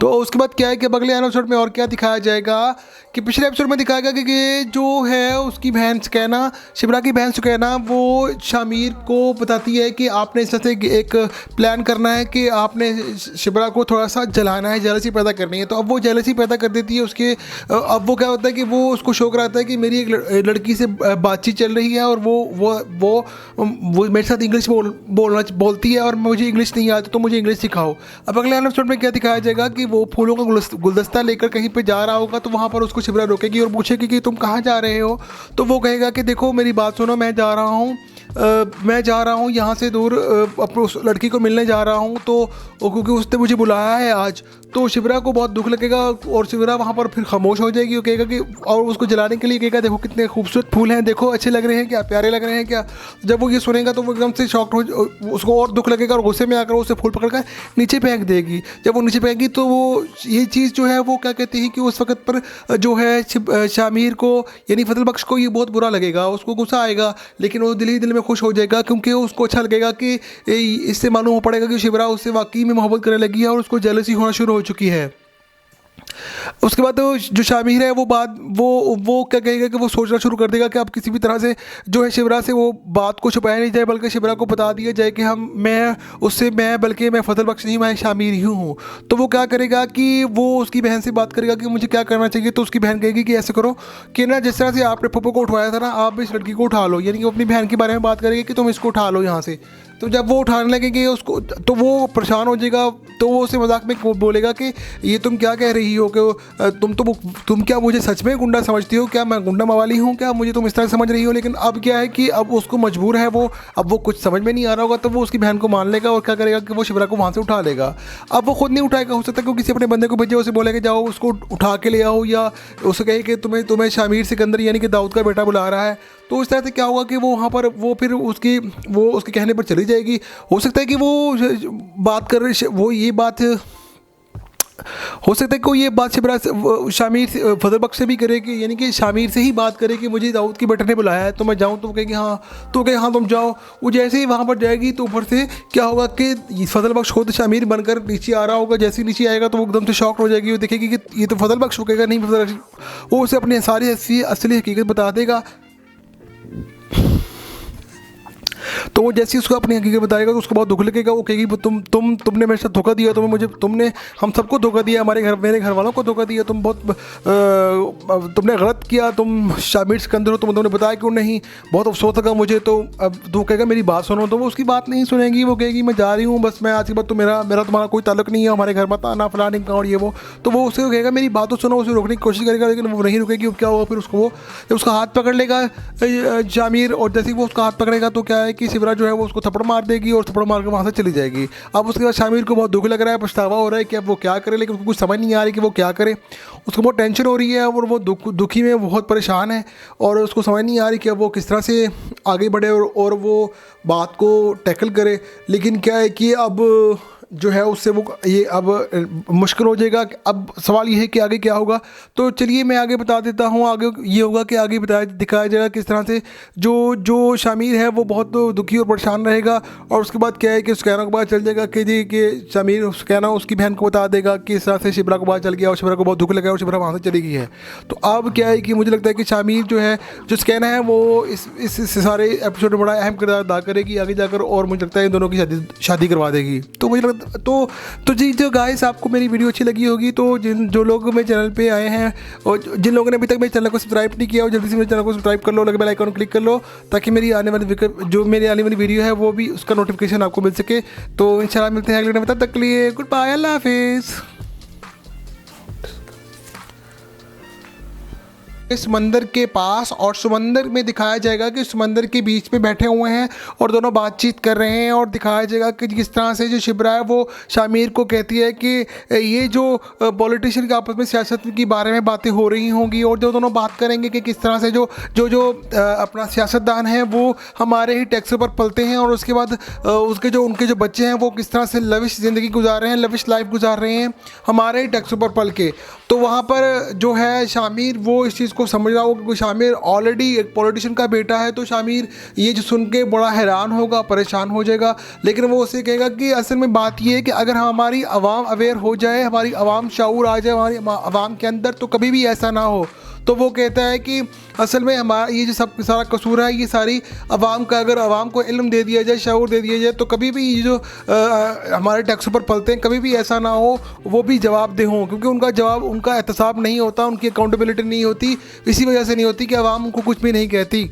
तो उसके बाद क्या है कि अगले एपिसोड में और क्या दिखाया जाएगा कि पिछले एपिसोड में दिखाया गया कि जो है उसकी बहन सुकैना, शिब्रा की बहन सुकैना, वो शामिर को बताती है कि आपने इस तरह से एक प्लान करना है कि आपने शिब्रा को थोड़ा सा जलाना है, जेलसी पैदा करनी है। तो अब वो जेलसी पैदा कर देती है उसके। अब वो क्या होता है कि वो उसको शो कराता है कि मेरी एक लड़की से बातचीत चल रही है और वो मेरे साथ इंग्लिश बोलती है और मुझे इंग्लिश नहीं आती, तो मुझे इंग्लिश सिखाओ। अब अगले एपिसोड में क्या दिखाया जाएगा कि वो फूलों का गुलदस्ता लेकर कहीं पे जा रहा होगा, तो वहाँ पर उसको शिब्रा रोकेगी और पूछेगी कि तुम कहाँ जा रहे हो। तो वो कहेगा कि देखो मेरी बात सुनो, मैं जा रहा हूँ मैं जा रहा हूँ यहाँ से दूर, अपने उस लड़की को मिलने जा रहा हूँ, तो क्योंकि उसने मुझे बुलाया है आज, तो शिवरा को बहुत दुख लगेगा और शिवरा वहाँ पर फिर खामोश हो जाएगी। वो कहेगा कि, और उसको जलाने के लिए कहेगा देखो कितने खूबसूरत फूल हैं, देखो अच्छे लग रहे हैं क्या, प्यारे लग रहे हैं क्या। जब वो ये सुनेगा तो वो एकदम से शॉक्ड हो, उसको और दुख लगेगा और गुस्से में आकर उसे फूल पकड़ कर नीचे फेंक देगी। जब वो नीचे फेंकेगी तो वो ये चीज़ जो है वो क्या कहती है कि उस वक्त पर जो है शामिर को यानी फजल बख्श को ये बहुत बुरा लगेगा, उसको गुस्सा आएगा, लेकिन वो दिल ही दिल में खुश हो जाएगा क्योंकि उसको अच्छा लगेगा कि इससे मालूम हो पड़ेगा कि शिवरा उससे वाकई में मोहब्बत करने लगी है और उसको जेलसी होना शुरू हो चुकी है। उसके बाद तो जो शामिर है वो क्या कहेगा कि वो सोचना शुरू कर देगा कि अब किसी भी तरह से जो है शिवरा से वो बात को छुपाया नहीं जाए, बल्कि शिवरा को बता दिया जाए कि बल्कि मैं फजल बख्श नहीं, मैं शामिर ही हूँ। तो वो क्या करेगा कि वो उसकी बहन से बात करेगा कि मुझे क्या करना चाहिए। तो उसकी बहन कहेगी कि ऐसे करो कि ना, जिस तरह से आपने पप्पू को उठवाया था ना, आप इस लड़की को उठा लो, यानी कि अपनी बहन के बारे में बात करेगी कि तुम इसको उठा लो यहाँ से। तो जब वो उठाने लगेगी उसको, तो वो परेशान हो जाएगा, तो वो उसे मजाक में बोलेगा कि ये तुम क्या कह रही हो, कि तुम क्या मुझे सच में गुंडा समझती हो क्या, मैं गुंडा मवाली हूँ क्या, मुझे तुम इस तरह समझ रही हो। लेकिन अब क्या है कि अब उसको मजबूर है वो, अब वो कुछ समझ में नहीं आ रहा होगा, तो वो उसकी बहन को मान लेगा और क्या करेगा कि वो शिवरा को वहाँ से उठा लेगा। अब वो खुद नहीं उठाएगा, हो सकता है कि किसी अपने बंदे को भेजे, उसे बोलेगा जाओ उसको उठा के ले आओ, या उसे कहे कि तुम्हें शामिर सिकंदर यानी कि दाऊद का बेटा बुला रहा है। तो इस तरह से क्या होगा कि वो वहाँ पर वो फिर उसके कहने पर चली जाएगी। हो सकता है कि वो बात कर रही, वो ये बात हो सकता है कि ये बात शिवरा से शामिर से फजल बख्श से भी करे कि यानी कि शामिर से ही बात करे कि मुझे दाऊद की बेटे ने बुलाया है तो मैं जाऊँ। तो कहेगी हाँ, तो कहे हाँ तुम जाओ। वो जैसे ही वहाँ पर जाएगी तो ऊपर से क्या होगा कि फजल बख्श खुद शामिर बनकर नीचे आ रहा होगा। जैसे ही नीचे आएगा तो वो एकदम से शॉक हो जाएगी, वो देखेगी कि ये तो फजल बख्श। वो कहेगा नहीं फजल बख्श, वो उसे अपनी सारी असली हकीकत बता देगा। तो वो जैसे ही उसको अपनी हकीकत बताएगा तो उसको बहुत दुख लगेगा। वो कहेगी तुमने मेरे साथ धोखा दिया, तुमने हम सबको धोखा दिया, मेरे घर वालों को धोखा दिया, तुमने गलत किया, तुम शामिर सिकंदर हो, तुमने बताया क्यों नहीं, बहुत अफसोस लगा मुझे। तो अब वो कहेगा मेरी बात सुनो, तो वो उसकी बात नहीं सुनेगी। वो कहेगी मैं जा रही हूँ, बस मैं आज के बाद तो मेरा तुम्हारा कोई ताल्लुक नहीं है, हमारे घर मत आना फलानी का और ये वो। तो वो उसे कहेगा मेरी बात तो सुनो, उसे रोकने की कोशिश करेगा, लेकिन वो नहीं रुकेगी। क्या होगा फिर उसको, वो उसका हाथ पकड़ लेगा शामिर, और जैसे ही वो उसका हाथ पकड़ेगा तो क्या है कि शिवरा जो है वो उसको थप्पड़ मार देगी और थप्पड़ मार के वहाँ से चली जाएगी। अब उसके बाद शामिर को बहुत दुख लग रहा है, पछतावा हो रहा है कि अब वो क्या करे, लेकिन उसको कुछ समझ नहीं आ रही कि वो क्या करे। उसको बहुत टेंशन हो रही है और वो दुखी में बहुत परेशान है और उसको समझ नहीं आ रही कि अब वो किस तरह से आगे बढ़े और वो बात को टैकल करे। लेकिन क्या है कि अब जो है उससे वो ये अब मुश्किल हो जाएगा। अब सवाल ये है कि आगे क्या होगा। तो चलिए मैं आगे बता देता हूँ। आगे ये होगा कि आगे दिखाया जाएगा किस तरह से जो शामिर है वो बहुत दुखी और परेशान रहेगा। और उसके बाद क्या है कि सुकैना को पता चल जाएगा कि शामिर सुकैना उसकी बहन को बता देगा कि इस तरह से शिवरा को पता चल गया और शिवरा को बहुत दुख लगा और शिवरा वहाँ से चली गई है। तो अब क्या है कि मुझे लगता है कि शामिर जो है जो सुकैना है वो इस सारे एपिसोड में बड़ा अहम किरदार अदा करेगी आगे जाकर, और मुझे लगता है इन दोनों की शादी करवा देगी। तो मुझे तो जी जो गाइस आपको मेरी वीडियो अच्छी लगी होगी तो जो लोग मेरे चैनल पे आए हैं और जिन लोगों ने अभी तक मेरे चैनल को सब्सक्राइब नहीं किया, और जल्दी से मेरे चैनल को सब्सक्राइब कर लो, लगे बेल आइकन क्लिक कर लो ताकि मेरी आने वाली वीडियो है वो भी उसका नोटिफिकेशन आपको मिल सके। तो इंशाल्लाह मिलते हैं अगले वीडियो में, तब तक के लिए गुड बाय, अल्लाह हाफिज़। समंदर के पास और समंदर में दिखाया जाएगा कि समंदर के बीच में बैठे हुए हैं और दोनों बातचीत कर रहे हैं, और दिखाया जाएगा कि किस तरह से जो शिब्रा है वो शामिर को कहती है कि ये जो पॉलिटिशियन के आपस में सियासत के बारे में बातें हो रही होंगी, और जो दोनों बात करेंगे कि किस तरह से जो अपना सियासतदान है वो हमारे ही टैक्सों पर पलते हैं, और उसके बाद उनके जो बच्चे हैं वो किस तरह से लविश ज़िंदगी गुजार रहे हैं, लविश लाइफ गुजार रहे हैं हमारे ही टैक्सों पर पल के। तो वहाँ पर जो है शामिर वो इस चीज़ को समझ रहा होगा कि शामिर ऑलरेडी एक पॉलिटिशियन का बेटा है। तो शामिर ये जो सुन के बड़ा हैरान होगा, परेशान हो जाएगा, लेकिन वो उसे कहेगा कि असल में बात ये है कि अगर हमारी आवाम अवेयर हो जाए, हमारी आवाम शऊर आ जाए हमारी आवाम के अंदर, तो कभी भी ऐसा ना हो। तो वो कहता है कि असल में हमारा ये जो सब सारा कसूर है ये सारी आवाम का, अगर आवाम को इल्म दे दिया जाए, शऊर दे दिया जाए, तो कभी भी ये जो हमारे टैक्सों पर पलते हैं कभी भी ऐसा ना हो वो भी जवाबदेह हों, क्योंकि उनका एहतसाब नहीं होता, उनकी अकाउंटेबिलिटी नहीं होती, इसी वजह से नहीं होती कि आवाम उनको कुछ भी नहीं कहती।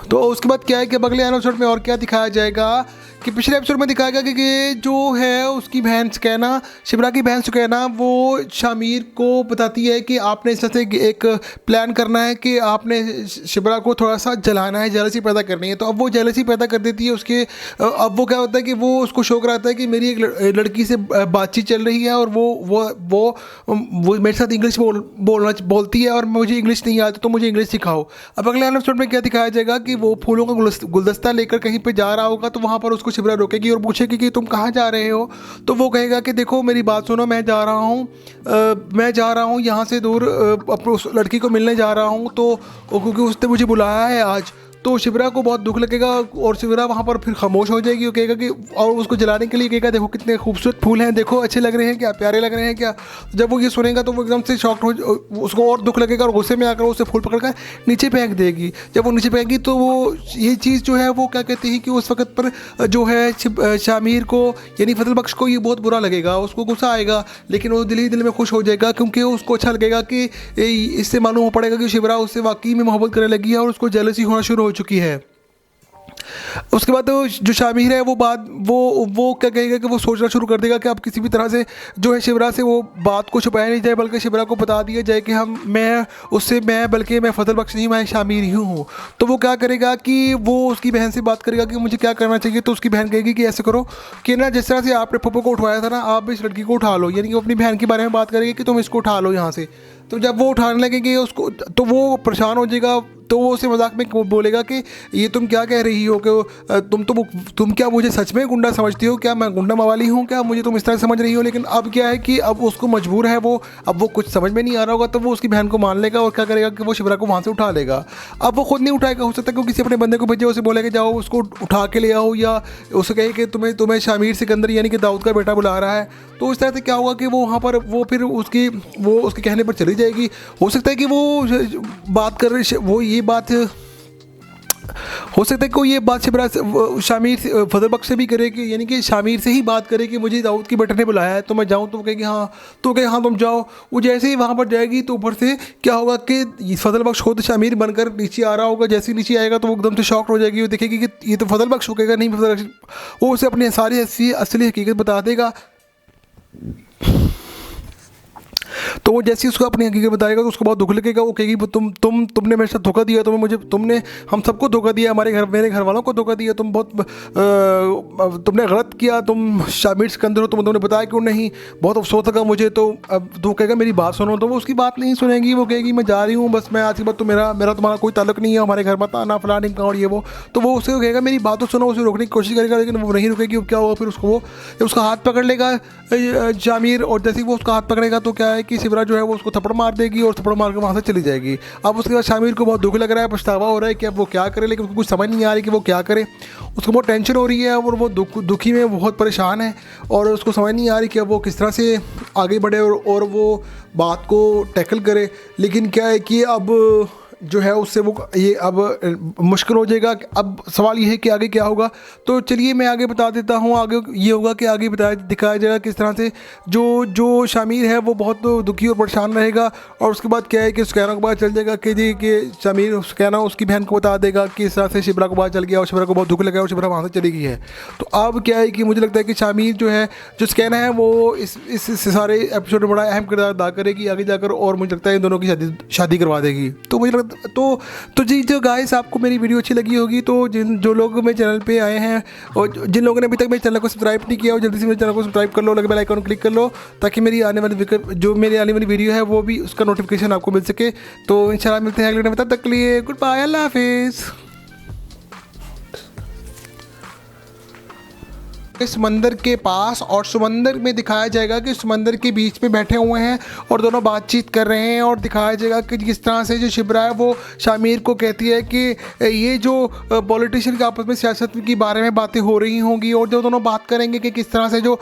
तो उसके बाद क्या है कि अगले एपिसोड में और क्या दिखाया जाएगा कि पिछले एपिसोड में दिखाया गया कि जो है उसकी बहन सुकैना, शिब्रा की बहन सुकैना, वो शामिर को बताती है कि आपने इस तरह से एक प्लान करना है कि आपने शिब्रा को थोड़ा सा जलाना है, जेलसी पैदा करनी है। तो अब वो जेलसी पैदा कर देती है उसके। अब वो क्या होता है कि वो उसको शौक रहता है कि मेरी एक लड़की से बातचीत चल रही है और वो मेरे साथ इंग्लिश बोलती है और मुझे इंग्लिश नहीं आती, तो मुझे इंग्लिश सिखाओ। अब अगले एपिसोड में क्या दिखाया जाएगा कि वो फूलों का गुलदस्ता लेकर कहीं पे जा रहा होगा, तो वहाँ पर उसको शिब्रा रोकेगी और पूछेगी कि तुम कहाँ जा रहे हो। तो वो कहेगा कि देखो मेरी बात सुनो, मैं जा रहा हूँ यहाँ से दूर, अपनी उस लड़की को मिलने जा रहा हूँ, तो क्योंकि उसने मुझे बुलाया है आज। तो शिब्रा को बहुत दुख लगेगा और शिब्रा वहाँ पर फिर खामोश हो जाएगी और कहेगा कि, और उसको जलाने के लिए कहेगा देखो कितने खूबसूरत फूल हैं, देखो अच्छे लग रहे हैं क्या, प्यारे लग रहे हैं क्या। जब वो ये सुनेगा तो वो एकदम से शॉक्ड हो, उसको और दुख लगेगा और गुस्से में आकर उसे फूल पकड़कर नीचे फेंक देगी। जब वो नीचे फेंकेगी तो वो ये चीज़ जो है वो क्या कहती है कि उस वक्त पर जो है शामिर को यानी फजल बख्श को ये बहुत बुरा लगेगा, उसको गुस्सा आएगा, लेकिन वो दिल ही दिल में खुश हो जाएगा क्योंकि उसको अच्छा लगेगा कि इससे मालूम हो पड़ेगा कि शिब्रा उससे वाकई में मोहब्बत करने लगी है और उसको जेलसी होना शुरू हो चुकी है। उसके बाद तो जो शामिर है वो क्या कहेगा कि वो सोचना शुरू कर देगा कि अब किसी भी तरह से जो है शिब्रा से वो बात को छुपाया नहीं जाए, बल्कि शिब्रा को बता दिया जाए कि बल्कि मैं फजल बख्श नहीं, मैं शामिर ही हूँ। तो वो क्या करेगा कि वो उसकी बहन से बात करेगा कि मुझे क्या करना चाहिए। तो उसकी बहन कहेगी कि ऐसे करो कि ना, जिस तरह से आपने पप्पू को उठवाया था ना, आप इस लड़की को उठा लो, यानी कि अपनी बहन के बारे में बात करेगी कि तुम इसको उठा लो यहाँ से। तो जब वो उठाने लगेगी उसको, तो वो परेशान हो जाएगा, तो वो उसे मजाक में बोलेगा कि ये तुम क्या कह रही हो कि तुम क्या मुझे सच में गुंडा समझती हो क्या, मैं गुंडा मवाली हूँ क्या, मुझे तुम इस तरह समझ रही हो। लेकिन अब क्या है कि अब उसको मजबूर है अब वो कुछ समझ में नहीं आ रहा होगा, तो वो उसकी बहन को मान लेगा और क्या करेगा कि वो शिब्रा को वहाँ से उठा लेगा। अब वो खुद नहीं उठाएगा, हो सकता है कि किसी अपने बंदे को भेजे, उसे बोलेगा जाओ उसको उठा के ले आओ, या उसे कहे कि तुम्हें शामिर सिकंदर यानी कि दाऊद का बेटा बुला रहा है। तो इस तरह से क्या होगा कि वो वहाँ पर वो फिर उसके कहने पर चली जाएगी। हो सकता है कि ये बात शिब्रा से शामिर फजल बख्श से भी करे कि यानी कि शामिर से ही बात करे कि मुझे दाऊद की बेटे ने बुलाया है तो मैं जाऊँ। तो कहेगी हाँ, तो कहे हाँ तुम जाओ। वो जैसे ही वहाँ पर जाएगी तो ऊपर से क्या होगा कि फजल बख्श खुद शामिर बनकर नीचे आ रहा होगा। जैसे ही नीचे आएगा तो वो एकदम से शॉक्ड हो जाएगी, वो देखेगी कि ये तो फजल बख्श हो। कहेगा नहीं फजल बख्श, वो उसे अपनी सारी असली हकीकत बता देगा। तो वो जैसे ही उसको अपनी हकीकत बताएगा तो उसको बहुत दुख लगेगा। वो कहेगी तुमने मेरे साथ धोखा दिया, तुमने हम सबको धोखा दिया, मेरे घर वालों को धोखा दिया, तुमने गलत किया, तुम शामिर सिकंदर हो, तुमने बताया क्यों नहीं, बहुत अफसोस लगा मुझे। तो अब तो कहेगा मेरी बात सुनो। तो वो उसकी बात नहीं सुनेगी, वो कहेगी मैं जा रही हूँ, बस मैं आज के बाद तो मेरा तुम्हारा कोई ताल्लुक नहीं है, हमारे घर मत आना फलां ढिमका और ये वो। तो वो उससे कहेगा मेरी बात तो सुनो, उसे रोकने की कोशिश करेगा, लेकिन वो नहीं रुकेगी। क्या होगा फिर उसका हाथ पकड़ लेगा शामिर, और जैसे ही वो उसका हाथ पकड़ेगा तो क्या है कि शिब्रा जो है वो उसको थप्पड़ मार देगी और थप्पड़ मार के वहाँ से चली जाएगी। अब उसके बाद शामिर को बहुत दुख लग रहा है, पछतावा हो रहा है कि अब वो क्या करे, लेकिन उसको कुछ समझ नहीं आ रही कि वो क्या करे। उसको बहुत टेंशन हो रही है और वो दुखी में बहुत परेशान है और उसको समझ नहीं आ रही कि अब वो किस तरह से आगे बढ़े और वो बात को टैकल करे। लेकिन क्या है कि अब जो है उससे वो ये अब मुश्किल हो जाएगा। अब सवाल ये है कि आगे क्या होगा। तो चलिए मैं आगे बता देता हूँ। आगे ये होगा कि आगे दिखाया जाएगा किस तरह से जो शामिर है वो बहुत दुखी और परेशान रहेगा। और उसके बाद क्या है कि सुकैना को पता चल जाएगा कि शामिर सुकैना उसकी बहन को बता देगा कि इस तरह से शिब्रा को पता चल गया और शिब्रा को बहुत दुख लगा और शिब्रा वहाँ से चली गई है। तो अब क्या है कि मुझे लगता है कि शामिर जो है जो सुकैना है वो इस सारे एपिसोड में बड़ा अहम किरदार अदा करेगी आगे जाकर, और मुझे लगता है इन दोनों की शादी करवा देगी। तो मुझे तो जी जो गाइस आपको मेरी वीडियो अच्छी लगी होगी तो जो लोग मेरे चैनल पे आए हैं और जिन लोगों ने अभी तक मेरे चैनल को सब्सक्राइब नहीं किया हो जल्दी से मेरे चैनल को सब्सक्राइब कर लो, लगे बेल आइकन क्लिक कर लो ताकि मेरी आने वाली वीडियो है वो भी उसका नोटिफिकेशन आपको मिल सके। तो इंशाल्लाह मिलते हैं अगले वीडियो में, तब तक के लिए गुड बाय, अल्लाह हाफिज़। समंदर के पास और समंदर में दिखाया जाएगा कि समंदर के बीच में बैठे हुए हैं और दोनों बातचीत कर रहे हैं, और दिखाया जाएगा कि किस तरह से जो शिब्रा है वो शामिर को कहती है कि ये जो पॉलिटिशियन के आपस में सियासत के बारे में बातें हो रही होंगी और जो दोनों बात करेंगे कि किस तरह से जो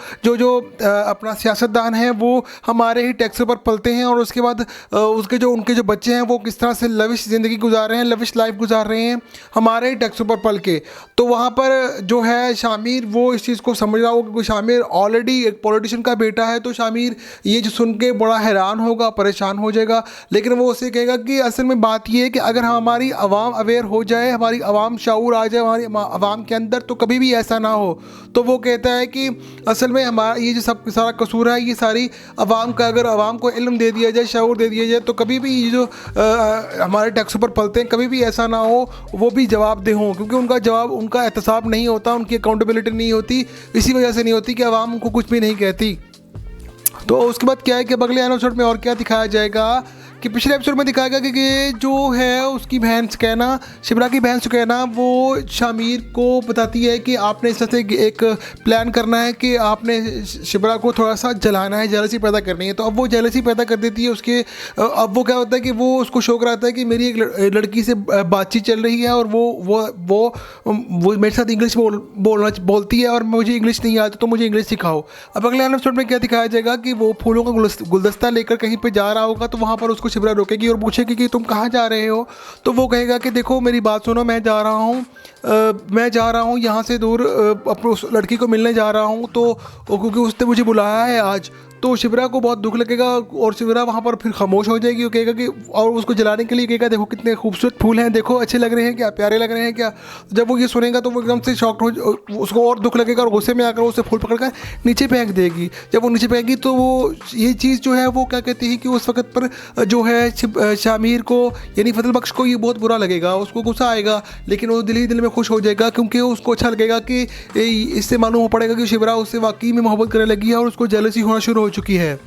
अपना सियासतदान है वो हमारे ही टैक्स पर पलते हैं और उसके बाद उनके जो बच्चे हैं वो किस तरह से लविश ज़िंदगी गुजार रहे हैं, लविश लाइफ गुजार रहे हैं हमारे ही टैक्स पर पल के। तो वहाँ पर जो है शामिर वो इस चीज़ इसको समझ रहा होगा कि शामिर ऑलरेडी एक पॉलिटिशियन का बेटा है, तो शामिर ये जो सुन के बड़ा हैरान होगा, परेशान हो जाएगा। लेकिन वो उसे कहेगा कि असल में बात ये है कि अगर हमारी आवाम अवेयर हो जाए, हमारी आवाम शऊर आ जाए हमारी आवाम के अंदर, तो कभी भी ऐसा ना हो। तो वो कहता है कि असल में हमारा ये जो सब सारा कसूर है, ये सारी आवाम का, अगर आवाम को इल्म दे दिया जाए, शऊर दे दिया जाए, तो कभी भी ये जो हमारे टैक्सों पर पलते हैं, कभी भी ऐसा ना हो वो भी जवाबदेह हों, क्योंकि उनका जवाब, उनका एहतसाब नहीं होता, उनकी अकाउंटेबिलिटी नहीं होती, इसी वजह से नहीं होती कि आवाम उनको कुछ भी नहीं कहती। तो उसके बाद क्या है कि अगले एपिसोड में और क्या दिखाया जाएगा कि पिछले एपिसोड में दिखाया गया कि जो है उसकी बहन सुकैना, शिब्रा की बहन सुकैना, वो शामिर को बताती है कि आपने इस तरह से एक प्लान करना है कि आपने शिब्रा को थोड़ा सा जलाना है, जेलसी पैदा करनी है। तो अब वो जेलसी पैदा कर देती है उसके। अब वो क्या होता है कि वो उसको शौक कराता है कि मेरी एक लड़की से बातचीत चल रही है और वो मेरे साथ इंग्लिश बोलती है और मुझे इंग्लिश नहीं आती, तो मुझे इंग्लिश सिखाओ। अब अगले एपिसोड में क्या दिखाया जाएगा कि वो फूलों का गुलदस्ता लेकर कहीं पर जा रहा होगा, तो वहाँ पर उसको शिब्रा रोकेगी और पूछेगी कि तुम कहाँ जा रहे हो। तो वो कहेगा कि देखो मेरी बात सुनो, मैं जा रहा हूँ यहाँ से दूर, अपनी उस लड़की को मिलने जा रहा हूँ, तो क्योंकि उसने मुझे बुलाया है आज। तो शिब्रा को बहुत दुख लगेगा और शिब्रा वहाँ पर फिर खामोश हो जाएगी। वो कहेगा कि, और उसको जलाने के लिए कहेगा देखो कितने खूबसूरत फूल हैं, देखो अच्छे लग रहे हैं क्या, प्यारे लग रहे हैं क्या। जब वो ये सुनेगा तो वो एकदम से शॉक्ड हो, उसको और दुख लगेगा और गुस्से में आकर उसे फूल पकड़कर नीचे फेंक देगी। जब वो नीचे फेंकेगी तो वो ये चीज़ जो है वो क्या कहती है कि उस वक्त पर जो है शामिर को यानी फजल बख्श को ये बहुत बुरा लगेगा, उसको गुस्सा आएगा, लेकिन वो दिल ही दिल में खुश हो जाएगा क्योंकि उसको अच्छा लगेगा कि इससे मालूम हो पड़ेगा कि शिब्रा उससे वाकई में मोहब्बत करने लगी है और उसको जेलसी होना शुरू हो चुकी है।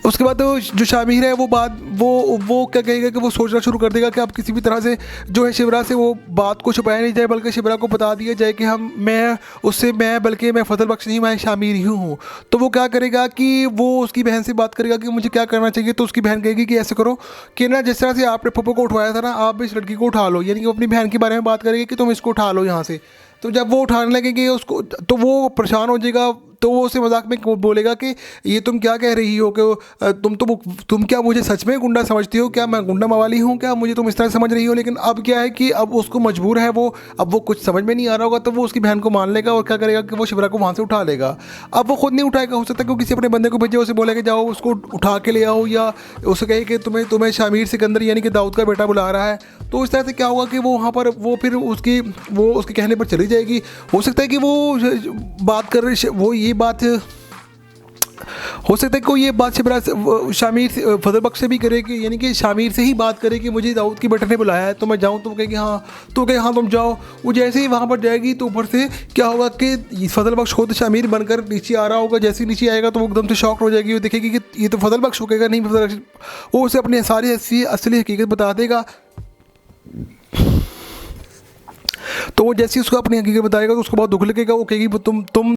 उसके बाद जो शामिर है वो क्या कहेगा कि वो सोचना शुरू कर देगा कि अब किसी भी तरह से जो है शिब्रा से वो बात को छुपाया नहीं जाए, बल्कि शिब्रा को बता दिया जाए कि बल्कि मैं फजल बख्श नहीं, मैं शामिर ही हूँ। तो वो क्या करेगा कि वो उसकी बहन से बात करेगा कि मुझे क्या करना चाहिए। तो उसकी बहन कहेगी कि ऐसे करो कि ना, जिस तरह से आपने पप्पू को उठवाया था ना, आप भी इस लड़की को उठा लो। यानी कि अपनी बहन के बारे में बात करेगी कि तुम इसको उठा लो यहाँ से। तो जब वो उठाने लगेगी उसको, तो वो परेशान हो जाएगा। तो वो उसे मजाक में बोलेगा कि ये तुम क्या कह रही हो कि तुम क्या मुझे सच में गुंडा समझती हो क्या, मैं गुंडा मवाली हूँ क्या, मुझे तुम इस तरह समझ रही हो। लेकिन अब क्या है कि अब उसको मजबूर है अब वो कुछ समझ में नहीं आ रहा होगा, तो वो उसकी बहन को मान लेगा और क्या करेगा कि वो शिब्रा को वहाँ से उठा लेगा। अब वो खुद नहीं उठाएगा, हो सकता है कि किसी अपने बंदे को भेजे, उसे बोलेगा जाओ उसको उठा के ले आओ, या उसे कहे कि तुम्हें शामिर सिकंदर यानी कि दाऊद का बेटा बुला रहा है। तो इस तरह से क्या होगा कि वो वहाँ पर वो फिर उसके कहने पर चली जाएगी। हो सकता है कि वो बात कर रही, वो ये बात हो सकता है कि ये बात शिब्रा से शामिर से फजल बख्श से भी करेगी, यानी कि शामिर से ही बात करे कि मुझे दाऊद की बेटे ने बुलाया है तो मैं जाऊँ। तो कहेगी हाँ, तो कहे हाँ तुम जाओ। वो जैसे ही वहाँ पर जाएगी तो ऊपर से क्या होगा कि फजल बख्श खुद शामिर बनकर नीचे आ रहा होगा। जैसे ही नीचे आएगा तो वो एकदम से शॉक्ड हो जाएगी, वो देखेगी कि ये तो फजल बख्श हो। कहेगा नहीं फजल बख्श, वो उसे अपनी सारी असली हकीकत बता देगा। तो वो जैसे ही उसको अपनी हकीकत बताएगा तो उसको बहुत दुख लगेगा। वो कहेगी तुम